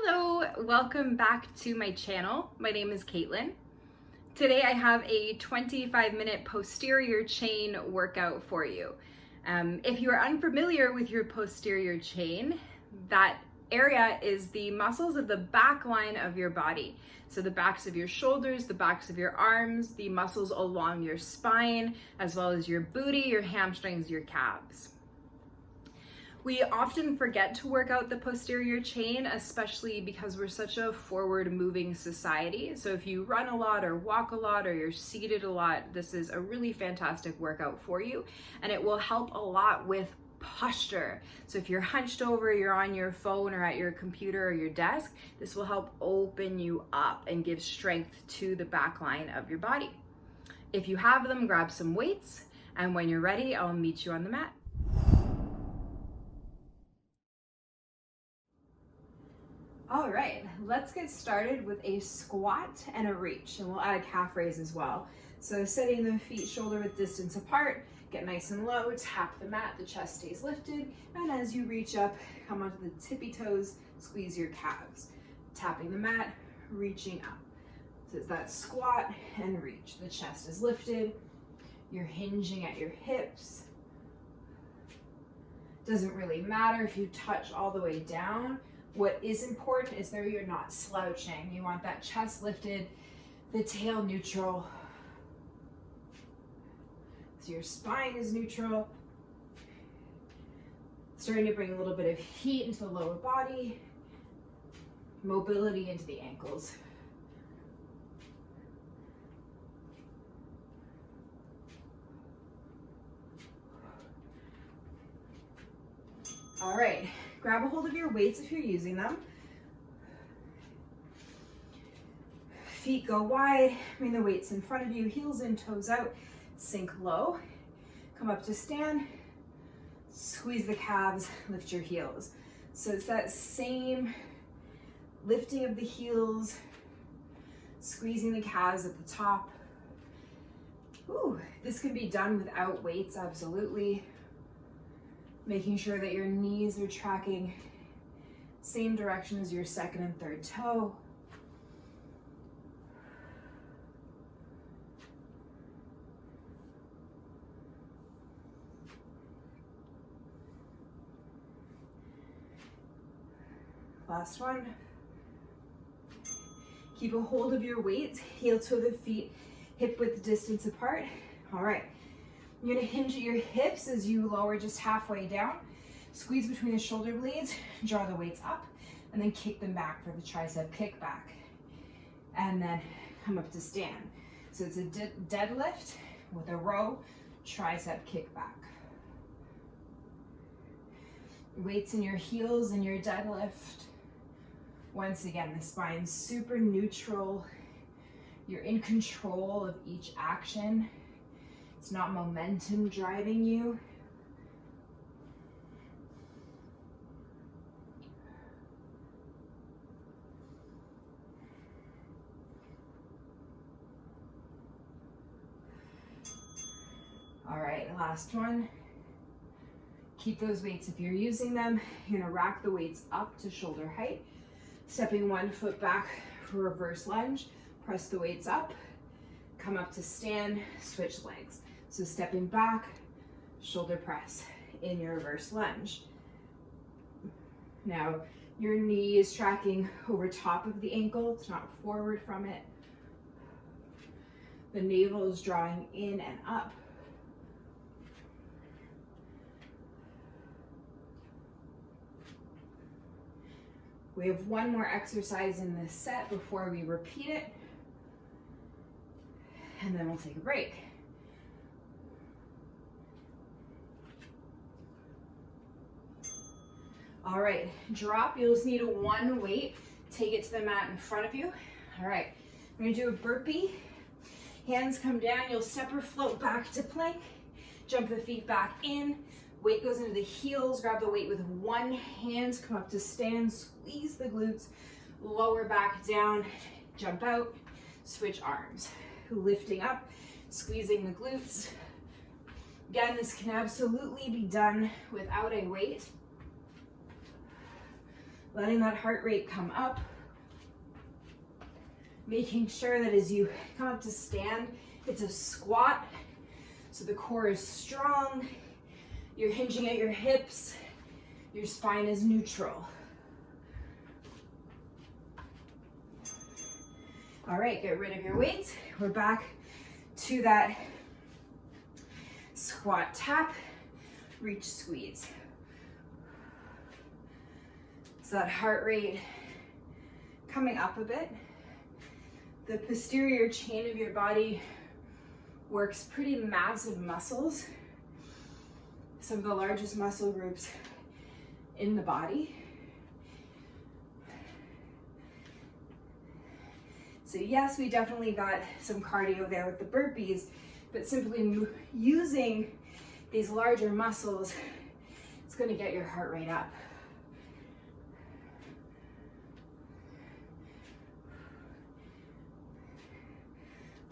Hello, welcome back to my channel. My name is Caitlin. Today I have a 25-minute posterior chain workout for you. If you are unfamiliar with your posterior chain, that area is the muscles of the back line of your body. So the backs of your shoulders, the backs of your arms, the muscles along your spine, as well as your booty, your hamstrings, your calves. We often forget to work out the posterior chain, especially because we're such a forward-moving society. So if you run a lot or walk a lot or you're seated a lot, this is a really fantastic workout for you, and it will help a lot with posture. So if you're hunched over, you're on your phone or at your computer or your desk, this will help open you up and give strength to the back line of your body. If you have them, grab some weights, and when you're ready, I'll meet you on the mat. All right, let's get started with a squat and a reach, and we'll add a calf raise as well. So setting the feet shoulder width distance apart, get nice and low, tap the mat, the chest stays lifted, and as you reach up, come onto the tippy toes, squeeze your calves. Tapping the mat, reaching up. So it's that squat and reach. The chest is lifted, you're hinging at your hips. Doesn't really matter if you touch all the way down. What is important is that you're not slouching. You want that chest lifted, the tail neutral. So your spine is neutral. Starting to bring a little bit of heat into the lower body, mobility into the ankles. All right. Grab a hold of your weights if you're using them. Feet go wide, bring the weights in front of you, heels in, toes out, sink low. Come up to stand, squeeze the calves, lift your heels. So it's that same lifting of the heels, squeezing the calves at the top. Ooh, this can be done without weights, absolutely. Making sure that your knees are tracking same direction as your second and third toe. Last one. Keep a hold of your weights, heel to the feet, hip width distance apart. All right. You're gonna hinge at your hips as you lower just halfway down. Squeeze between the shoulder blades, draw the weights up, and then kick them back for the tricep kickback. And then come up to stand. So it's a deadlift with a row, tricep kickback. Weights in your heels and your deadlift. Once again, the spine's super neutral. You're in control of each action. It's not momentum driving you. All right, last one. Keep those weights if you're using them. You're gonna rack the weights up to shoulder height. Stepping one foot back for reverse lunge. Press the weights up. Come up to stand, switch legs. So stepping back, shoulder press in your reverse lunge. Now your knee is tracking over top of the ankle, it's not forward from it. The navel is drawing in and up. We have one more exercise in this set before we repeat it, and then we'll take a break. All right, drop. You'll just need one weight. Take it to the mat in front of you. All right, we're gonna do a burpee. Hands come down. You'll step or float back to plank. Jump the feet back in. Weight goes into the heels. Grab the weight with one hand. Come up to stand. Squeeze the glutes. Lower back down. Jump out. Switch arms. Lifting up. Squeezing the glutes. Again, this can absolutely be done without a weight. letting that heart rate come up. Making sure that as you come up to stand, it's a squat, so the core is strong, you're hinging at your hips, your spine is neutral. All right, get rid of your weights. We're back to that squat tap, reach, squeeze. So that heart rate coming up a bit. The posterior chain of your body works pretty massive muscles, some of the largest muscle groups in the body. So yes, we definitely got some cardio there with the burpees, but simply using these larger muscles, it's going to get your heart rate up.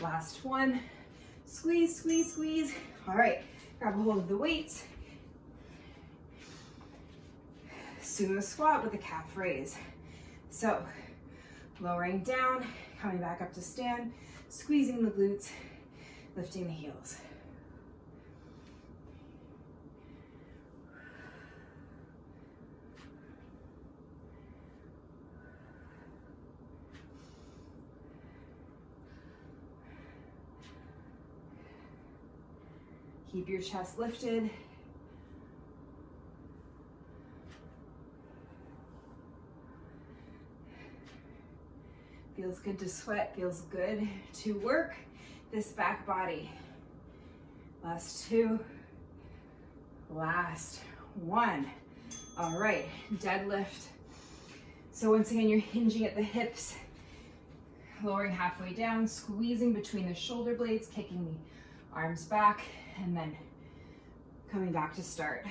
Last one, squeeze, squeeze, squeeze. All right, grab a hold of the weights. Sumo squat with a calf raise. So lowering down, coming back up to stand, squeezing the glutes, lifting the heels. Keep your chest lifted. Feels good to sweat, feels good to work this back body. Last two, last one. All right, deadlift. So once again, you're hinging at the hips, lowering halfway down, squeezing between the shoulder blades, kicking the arms back, and then coming back to start.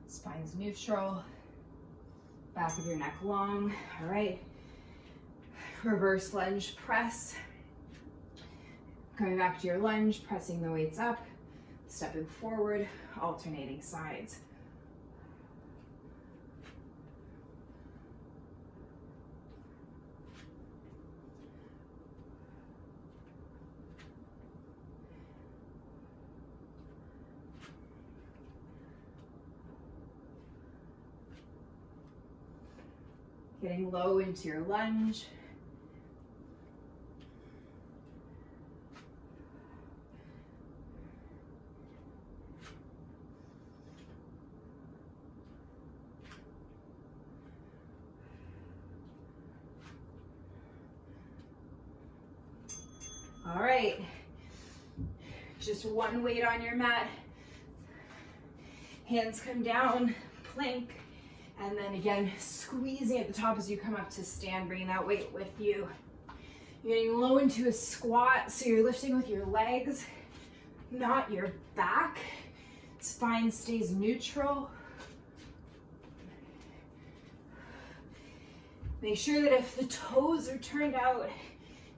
Spine's neutral, back of your neck long. All right, reverse lunge press. Coming back to your lunge, pressing the weights up, stepping forward, alternating sides. Getting low into your lunge. All right, just one weight on your mat. Hands come down, plank. And then again, squeezing at the top as you come up to stand, bringing that weight with you. You're getting low into a squat, so you're lifting with your legs, not your back. Spine stays neutral. Make sure that if the toes are turned out,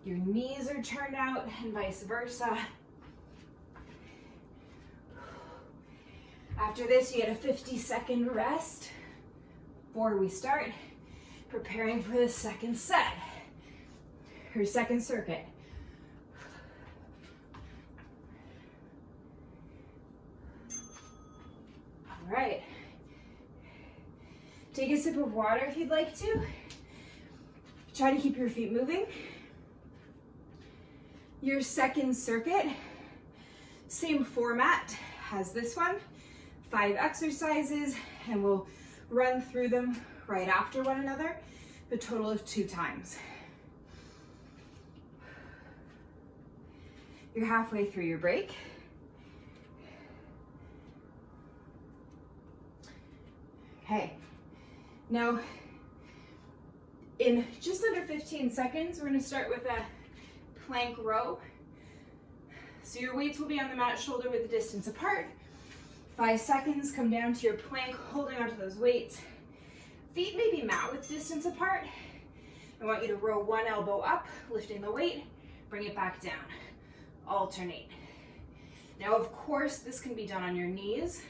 your knees are turned out, and vice versa. After this, you get a 50-second rest. Before we start preparing for the second set, or second circuit. All right. Take a sip of water if you'd like to. Try to keep your feet moving. Your second circuit, same format as this one, 5 exercises, and we'll run through them right after one another, a total of 2 times. You're halfway through your break. Okay, now in just under 15 seconds, we're gonna start with a plank row. So your weights will be on the mat, shoulder width distance apart. 5 seconds, come down to your plank, holding onto those weights. Feet may be mat width distance apart. I want you to row one elbow up, lifting the weight, bring it back down. Alternate. Now, of course, this can be done on your knees.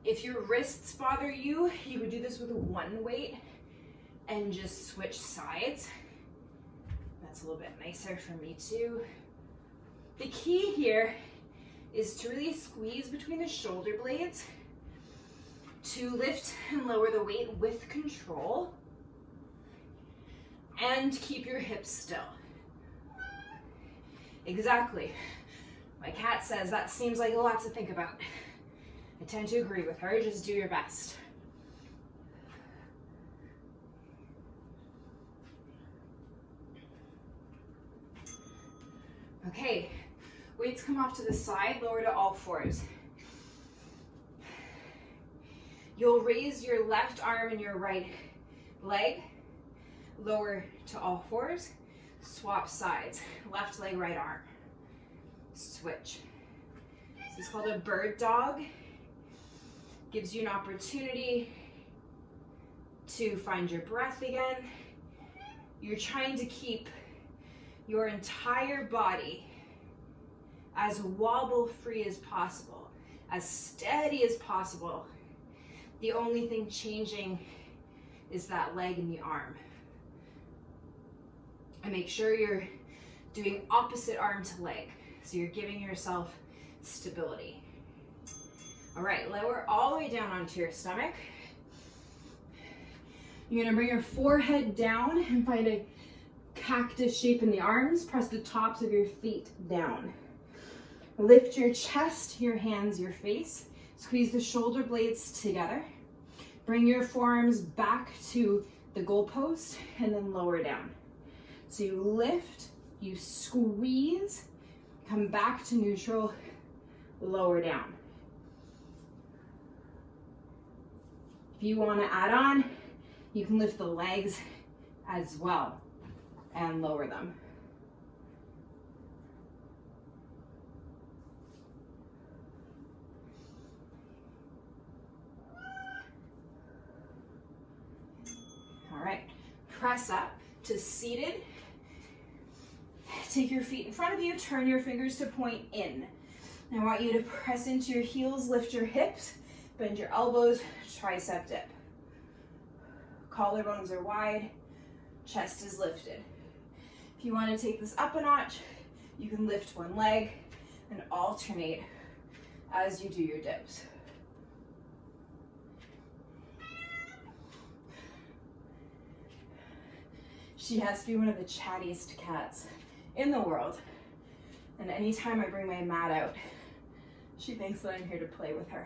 If your wrists bother you, you would do this with one weight and just switch sides. That's a little bit nicer for me too. The key here is to really squeeze between the shoulder blades to lift and lower the weight with control and keep your hips still. Exactly. My cat says that seems like a lot to think about. I tend to agree with her, just do your best. Okay, weights come off to the side, lower to all fours. You'll raise your left arm and your right leg, lower to all fours, swap sides, left leg, right arm, switch. This is called a bird dog. Gives you an opportunity to find your breath again. You're trying to keep your entire body as wobble-free as possible, as steady as possible. The only thing changing is that leg and the arm. And make sure you're doing opposite arm to leg, so you're giving yourself stability. All right, lower all the way down onto your stomach. You're gonna bring your forehead down and find a cactus shape in the arms. Press the tops of your feet down. Lift your chest, your hands, your face. Squeeze the shoulder blades together. Bring your forearms back to the goalpost and then lower down. So you lift, you squeeze, come back to neutral, lower down. If you want to add on, you can lift the legs as well and lower them. All right, press up to seated. Take your feet in front of you, turn your fingers to point in. I want you to press into your heels, lift your hips, bend your elbows, tricep dip. Collarbones are wide, chest is lifted. If you want to take this up a notch, you can lift one leg and alternate as you do your dips. She has to be one of the chattiest cats in the world. And anytime I bring my mat out, she thinks that I'm here to play with her.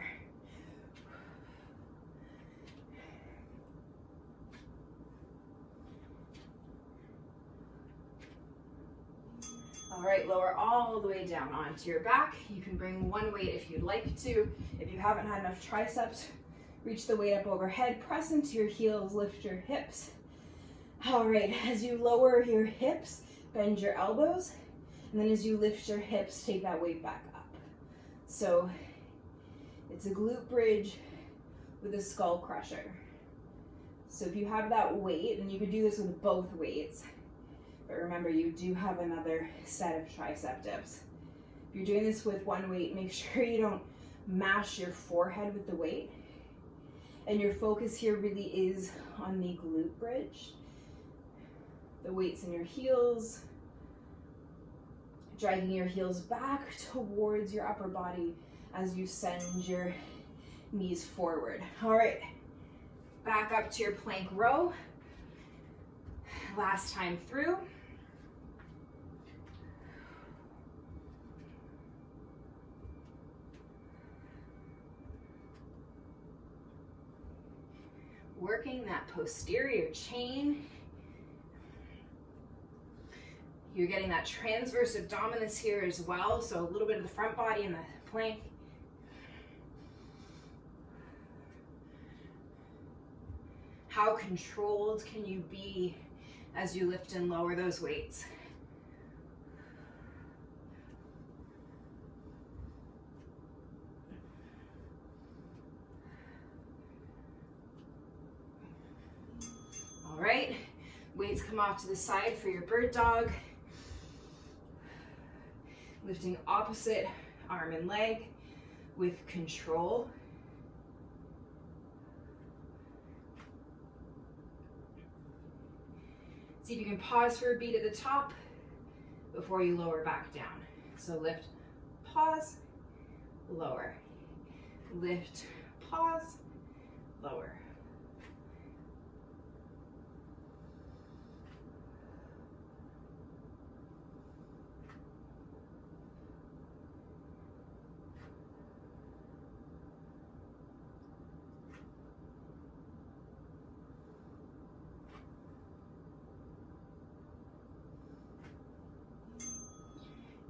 All right, lower all the way down onto your back. You can bring one weight if you'd like to. If you haven't had enough triceps, reach the weight up overhead, press into your heels, lift your hips. All right, as you lower your hips, bend your elbows, and then as you lift your hips, take that weight back up. So it's a glute bridge with a skull crusher. So if you have that weight, and you could do this with both weights, but remember you do have another set of tricep dips. If you're doing this with one weight, make sure you don't mash your forehead with the weight. And your focus here really is on the glute bridge. The weight's in your heels, dragging your heels back towards your upper body as you send your knees forward. All right, back up to your plank row. Last time through. Working that posterior chain. You're getting that transverse abdominis here as well, so a little bit of the front body in the plank. How controlled can you be as you lift and lower those weights? All right, weights come off to the side for your bird dog. Lifting opposite arm and leg with control. See if you can pause for a beat at the top before you lower back down. So lift, pause, lower. Lift, pause, lower.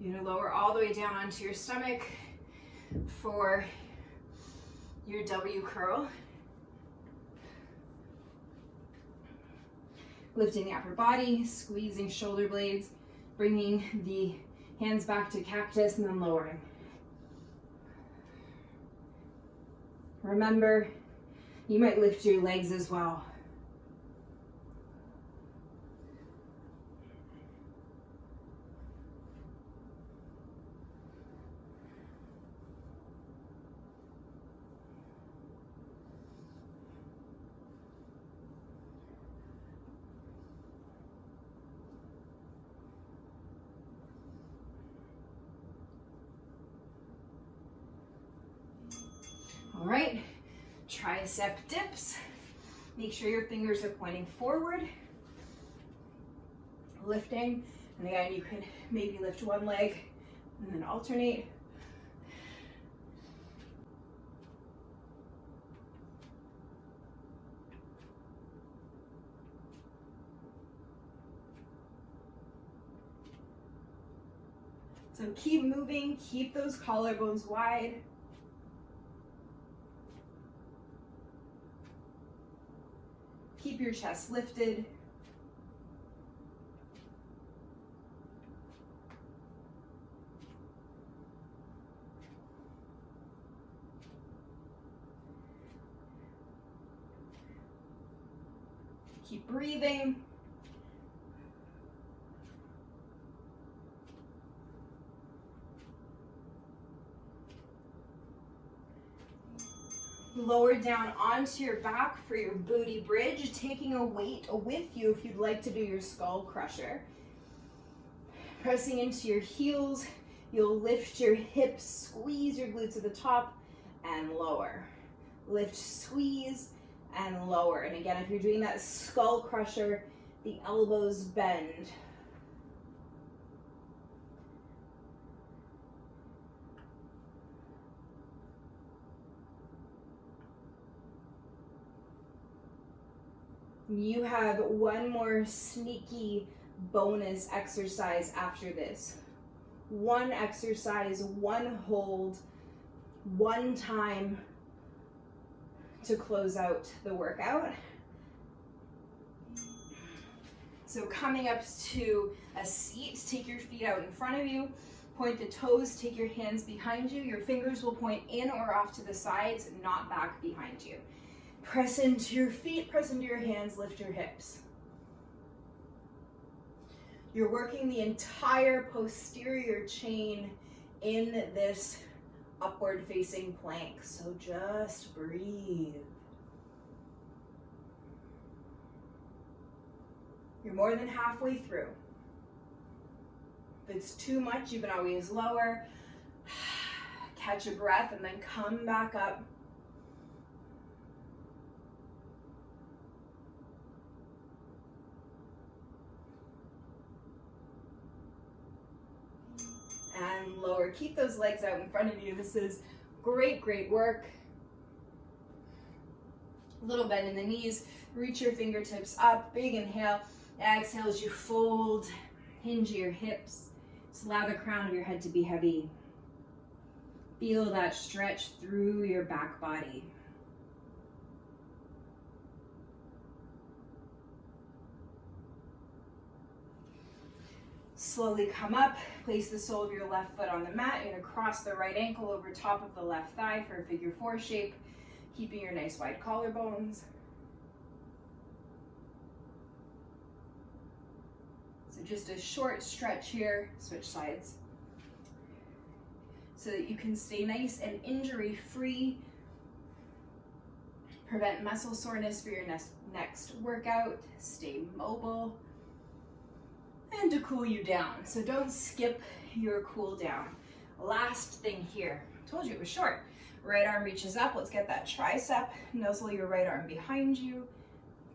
You're gonna lower all the way down onto your stomach for your W curl. Lifting the upper body, squeezing shoulder blades, bringing the hands back to cactus and then lowering. Remember, you might lift your legs as well. All right, tricep dips. Make sure your fingers are pointing forward. Lifting, and again, you can maybe lift one leg and then alternate. So keep moving, keep those collarbones wide. Keep your chest lifted. Keep breathing. Lower down onto your back for your booty bridge, taking a weight with you if you'd like to do your skull crusher. Pressing into your heels, you'll lift your hips, squeeze your glutes at the top, and lower. Lift, squeeze, and lower. And again, if you're doing that skull crusher, the elbows bend. You have one more sneaky bonus exercise after this. One exercise, one hold, one time to close out the workout. So coming up to a seat, take your feet out in front of you, point the toes, take your hands behind you. Your fingers will point in or off to the sides, not back behind you. Press into your feet, press into your hands, lift your hips. You're working the entire posterior chain in this upward facing plank, so just breathe. You're more than halfway through. If it's too much, you can always lower, catch a breath, and then come back up. And lower. Keep those legs out in front of you. This is great, great work. Little bend in the knees. Reach your fingertips up. Big inhale. Exhale as you fold. Hinge your hips. Just allow the crown of your head to be heavy. Feel that stretch through your back body. Slowly come up, place the sole of your left foot on the mat. You're gonna cross the right ankle over top of the left thigh for a figure 4 shape, keeping your nice wide collarbones. So just a short stretch here, switch sides, so that you can stay nice and injury-free. Prevent muscle soreness for your next workout. Stay mobile. And to cool you down. So don't skip your cool down. Last thing here. Told you it was short. Right arm reaches up. Let's get that tricep. Nuzzle your right arm behind you.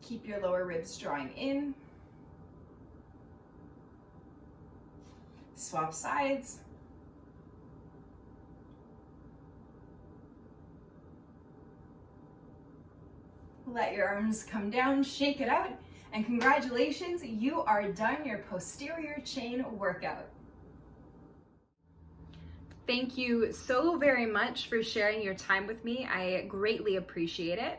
Keep your lower ribs drawing in. Swap sides. Let your arms come down, shake it out, and congratulations, you are done your posterior chain workout. Thank you so very much for sharing your time with me. I greatly appreciate it.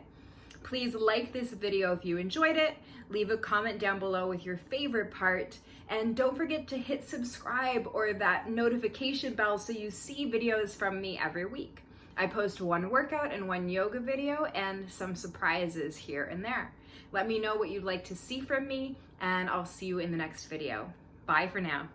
Please like this video if you enjoyed it, leave a comment down below with your favorite part, and don't forget to hit subscribe or that notification bell so you see videos from me every week. I post one workout and one yoga video and some surprises here and there. Let me know what you'd like to see from me, and I'll see you in the next video. Bye for now.